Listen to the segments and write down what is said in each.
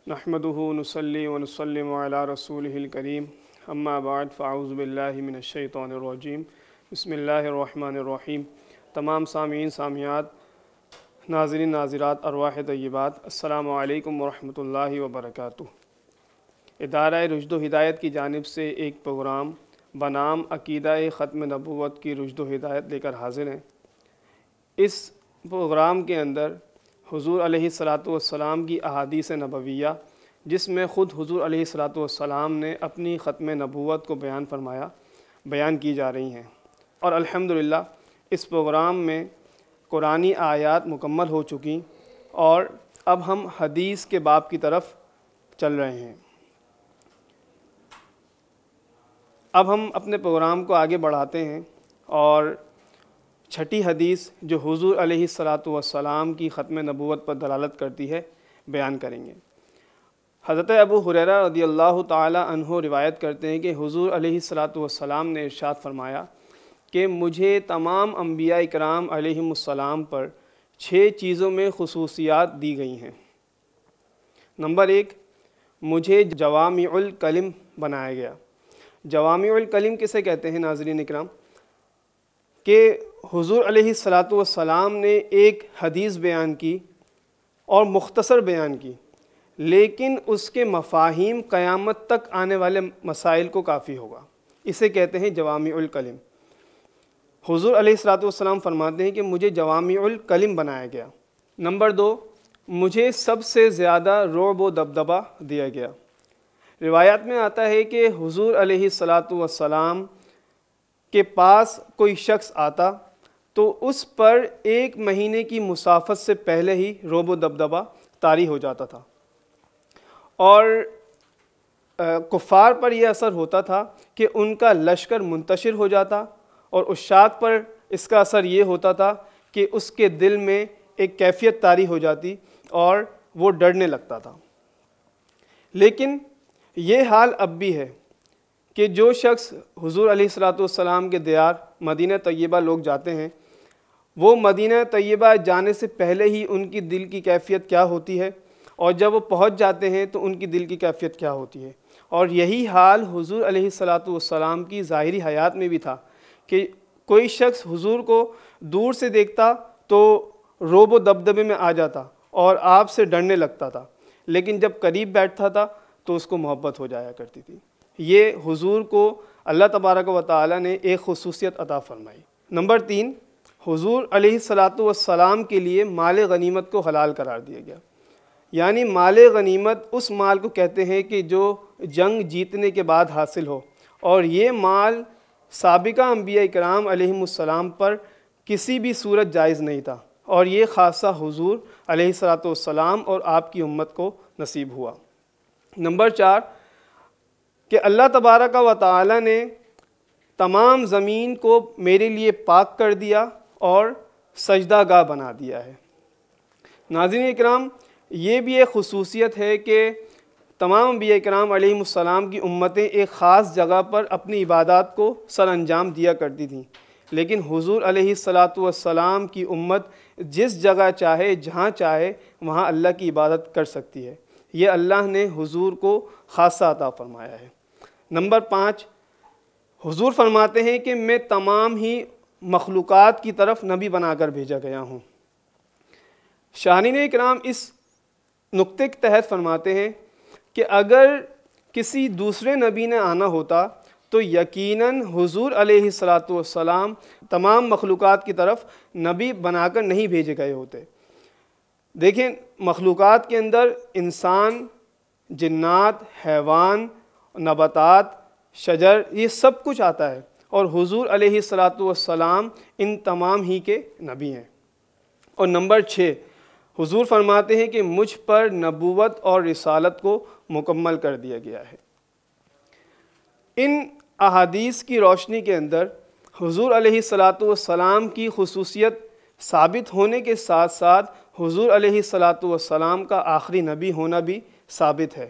نحمده ونصلي ونسلم على رسوله الكريم اما بعد فاعوذ باللہ من الشیطان الرجیم بسم اللہ الرحمن الرحیم۔ تمام سامعین سامعات، ناظرین ناظرات، ارواح طیبات، السلام علیکم ورحمۃ اللہ وبرکاتہ۔ ادارہ رشد و ہدایت کی جانب سے ایک پروگرام بنام عقیدہ ختم نبوت کی رشد و ہدایت لے کر حاضر ہیں۔ اس پروگرام کے اندر حضور علیہ الصلاۃ والسلام کی احادیث نبویہ، جس میں خود حضور علیہ الصلاۃ والسلام نے اپنی ختم نبوت کو بیان کی جا رہی ہیں، اور الحمدللہ اس پروگرام میں قرآنی آیات مکمل ہو چکی اور اب ہم حدیث کے باب کی طرف چل رہے ہیں۔ اب ہم اپنے پروگرام کو آگے بڑھاتے ہیں اور چھٹی حدیث جو حضور علیہ الصلاۃ والسلام کی ختم نبوت پر دلالت کرتی ہے بیان کریں گے۔ حضرت ابو ہریرہ رضی اللہ تعالی عنہ روایت کرتے ہیں کہ حضور علیہ الصلاۃ والسلام نے ارشاد فرمایا کہ مجھے تمام انبیاء کرام علیہم السلام پر 6 چیزوں میں خصوصیات دی گئی ہیں۔ نمبر 1، مجھے جوامع الکلم بنایا گیا۔ جوامع الکلم کسے کہتے ہیں ناظرین اکرام؟ کہ حضور علیہ الصلاۃ والسلام نے ایک حدیث بیان کی اور مختصر بیان کی، لیکن اس کے مفاہیم قیامت تک آنے والے مسائل کو کافی ہوگا، اسے کہتے ہیں جوامع الکلم۔ حضور علیہ الصلاۃ والسلام فرماتے ہیں کہ مجھے جوامع الکلم بنایا گیا۔ نمبر 2، مجھے سب سے زیادہ رعب و دبدبہ دیا گیا۔ روایات میں آتا ہے کہ حضور علیہ الصلاۃ والسلام کے پاس کوئی شخص آتا تو اس پر 1 مہینے کی مسافت سے پہلے ہی رعب و دبدبہ طاری ہو جاتا تھا، اور کفار پر یہ اثر ہوتا تھا کہ ان کا لشکر منتشر ہو جاتا، اور عشاق پر اس کا اثر یہ ہوتا تھا کہ اس کے دل میں ایک کیفیت طاری ہو جاتی اور وہ ڈرنے لگتا تھا۔ لیکن یہ حال اب بھی ہے کہ جو شخص حضور علیہ الصلاۃ والسلام کے دیار مدینہ طیبہ لوگ جاتے ہیں، وہ مدینہ طیبہ جانے سے پہلے ہی ان کی دل کی کیفیت کیا ہوتی ہے، اور جب وہ پہنچ جاتے ہیں تو ان کی دل کی کیفیت کیا ہوتی ہے۔ اور یہی حال حضور علیہ الصلاۃ والسلام کی ظاہری حیات میں بھی تھا کہ کوئی شخص حضور کو دور سے دیکھتا تو رعب و دبدبے میں آ جاتا اور آپ سے ڈرنے لگتا تھا، لیکن جب قریب بیٹھتا تھا تو اس کو محبت ہو جایا کرتی تھی۔ یہ حضور کو اللہ تبارک و تعالی نے ایک خصوصیت عطا فرمائی۔ نمبر 3، حضور علیہ الصلاۃ والسلام کے لیے مال غنیمت کو حلال قرار دیا گیا۔ یعنی مال غنیمت اس مال کو کہتے ہیں کہ جو جنگ جیتنے کے بعد حاصل ہو، اور یہ مال سابقہ انبیاء کرام علیہم السلام پر کسی بھی صورت جائز نہیں تھا، اور یہ خاصہ حضور علیہ الصلاۃ والسلام اور آپ کی امت کو نصیب ہوا۔ نمبر 4، کہ اللہ تبارک و تعالی نے تمام زمین کو میرے لیے پاک کر دیا اور سجدہ گاہ بنا دیا ہے۔ ناظرین اکرام، یہ بھی ایک خصوصیت ہے کہ تمام انبیاء کرام علیہم السلام کی امتیں ایک خاص جگہ پر اپنی عبادات کو سر انجام دیا کرتی تھیں، لیکن حضور علیہ الصلاۃ والسلام کی امت جس جگہ چاہے جہاں چاہے وہاں اللہ کی عبادت کر سکتی ہے۔ یہ اللہ نے حضور کو خاصہ عطا فرمایا ہے۔ نمبر 5، حضور فرماتے ہیں کہ میں تمام ہی مخلوقات کی طرف نبی بنا کر بھیجا گیا ہوں۔ شاہرین اکرام اس نقطے کے تحت فرماتے ہیں کہ اگر کسی دوسرے نبی نے آنا ہوتا تو یقیناً حضور علیہ الصلاۃ والسلام تمام مخلوقات کی طرف نبی بنا کر نہیں بھیجے گئے ہوتے۔ دیکھیں، مخلوقات کے اندر انسان، جنات، حیوان، نباتات، شجر، یہ سب کچھ آتا ہے، اور حضور علیہ الصلاۃ والسلام ان تمام ہی کے نبی ہیں۔ اور نمبر 6، حضور فرماتے ہیں کہ مجھ پر نبوت اور رسالت کو مکمل کر دیا گیا ہے۔ ان احادیث کی روشنی کے اندر حضور علیہ الصلاۃ والسلام کی خصوصیت ثابت ہونے کے ساتھ ساتھ حضور علیہ الصلاۃ والسلام کا آخری نبی ہونا بھی ثابت ہے۔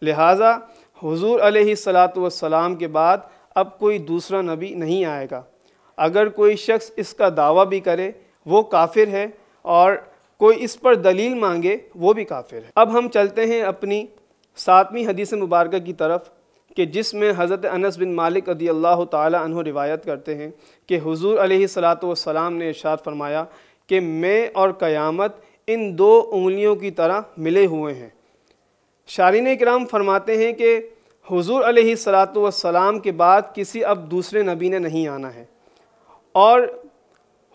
لہٰذا حضور علیہ الصلاۃ والسلام کے بعد اب کوئی دوسرا نبی نہیں آئے گا۔ اگر کوئی شخص اس کا دعویٰ بھی کرے وہ کافر ہے، اور کوئی اس پر دلیل مانگے وہ بھی کافر ہے۔ اب ہم چلتے ہیں اپنی 7ویں حدیث مبارکہ کی طرف، کہ جس میں حضرت انس بن مالک رضی اللہ تعالی عنہ روایت کرتے ہیں کہ حضور علیہ الصلاۃ والسلام نے ارشاد فرمایا کہ میں اور قیامت ان 2 انگلیوں کی طرح ملے ہوئے ہیں۔ شارحین اکرام فرماتے ہیں کہ حضور علیہ الصلاۃ والسلام کے بعد کسی اب دوسرے نبی نے نہیں آنا ہے، اور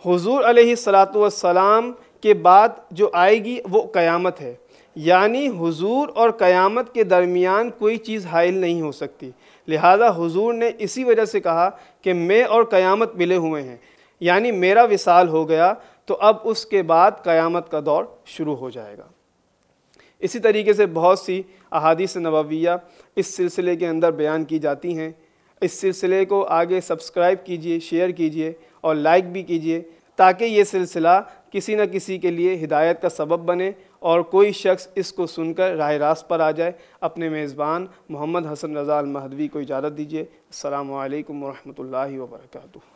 حضور علیہ الصلاۃ والسلام کے بعد جو آئے گی وہ قیامت ہے، یعنی حضور اور قیامت کے درمیان کوئی چیز حائل نہیں ہو سکتی۔ لہذا حضور نے اسی وجہ سے کہا کہ میں اور قیامت ملے ہوئے ہیں، یعنی میرا وصال ہو گیا تو اب اس کے بعد قیامت کا دور شروع ہو جائے گا۔ اسی طریقے سے بہت سی احادیث نبویہ اس سلسلے کے اندر بیان کی جاتی ہیں۔ اس سلسلے کو آگے سبسکرائب کیجئے، شیئر کیجئے اور لائک بھی کیجئے، تاکہ یہ سلسلہ کسی نہ کسی کے لیے ہدایت کا سبب بنے اور کوئی شخص اس کو سن کر راہ راست پر آ جائے۔ اپنے میزبان محمد حسن رضا المہدوی کو اجازت دیجیے۔ السلام علیکم ورحمۃ اللہ وبرکاتہ۔